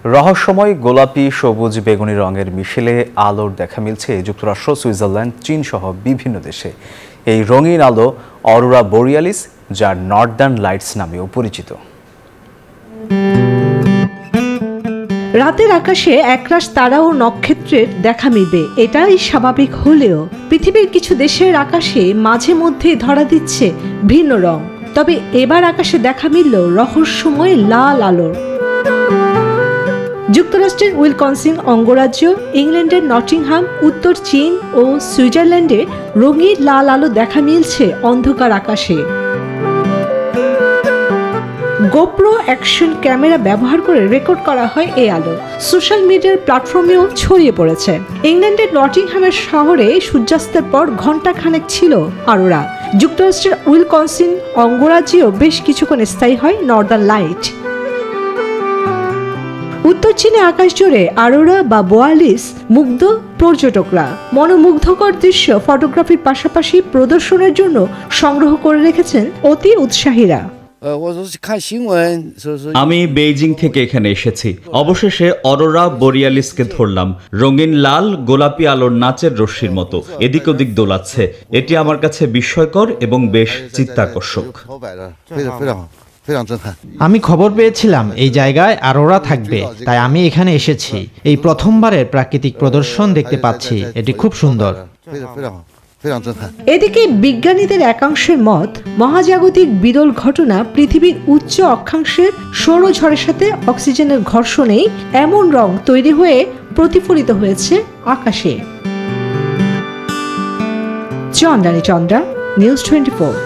রহস্যময় গোলাপি সবুজ বেগুনি রঙের মিশেলে আলোর দেখা মিলছে যুক্তরাষ্ট্র, সুইজারল্যান্ড, চীন সহ বিভিন্ন দেশে। এই রঙিন আলো অরোরা বোরিয়ালিস, যা নর্দার্ন লাইটস নামেও পরিচিত। রাতের আকাশে একরাশ তারা ও নক্ষত্রের দেখা মিলবে, এটাই স্বাভাবিক হলেও পৃথিবীর কিছু দেশের আকাশে মাঝে মধ্যে ধরা দিচ্ছে ভিন্ন রং। তবে এবার আকাশে দেখা মিলল রহস্যময় লাল আলোর। যুক্তরাষ্ট্রের উইসকনসিন অঙ্গরাজ্য, ইংল্যান্ডের নটিংহাম, উত্তর চীন ও সুইজারল্যান্ডে রঙিন লাল আলো দেখা মিলছে অন্ধকার আকাশে। গোপ্রো অ্যাকশন ক্যামেরা ব্যবহার করে রেকর্ড করা হয় এই আলো। সোশ্যাল মিডিয়ার প্ল্যাটফর্মেও ছড়িয়ে পড়েছে। ইংল্যান্ডের নটিংহামের শহরে সূর্যাস্তের পর ঘণ্টাখানেক ছিল অরোরা। যুক্তরাষ্ট্রের উইসকনসিন অঙ্গরাজ্যেও বেশ কিছুক্ষণ স্থায়ী হয় নর্দার্ন লাইট। উত্তর চীনে আকাশ জুড়ে অরোরা বা বোয়ালিস মুগ্ধ পর্যটকরা। মনোমুগ্ধকর দৃশ্য ফটোগ্রাফির পাশাপাশি প্রদর্শনের জন্য সংগ্রহ করে রেখেছেন অতি উৎসাহীরা। আমি বেইজিং থেকে এখানে এসেছি। অবশেষে অরোরা বোরিয়ালিসকে ধরলাম। রঙিন লাল গোলাপি আলোর নাচের রশ্মির মতো এদিক ওদিক দোলাচ্ছে। এটি আমার কাছে বিস্ময়কর এবং বেশ চিত্তাকর্ষক। আমি খবর পেয়েছিলাম এই জায়গায় অরোরা থাকবে, তাই আমি এখানে এসেছি। এই প্রথমবারের প্রাকৃতিক প্রদর্শন দেখতে পাচ্ছি, এটি খুব সুন্দর। এদিকে বিজ্ঞানীদের একাংশের মত, মহাজাগতিক বিরল ঘটনা পৃথিবীর উচ্চ অক্ষাংশের সৌরঝড়ের সাথে অক্সিজেনের ঘর্ষণেই এমন রং তৈরি হয়ে প্রতিফলিত হয়েছে আকাশে। চন্দ্রানী চন্দ্রা, নিউজ 24।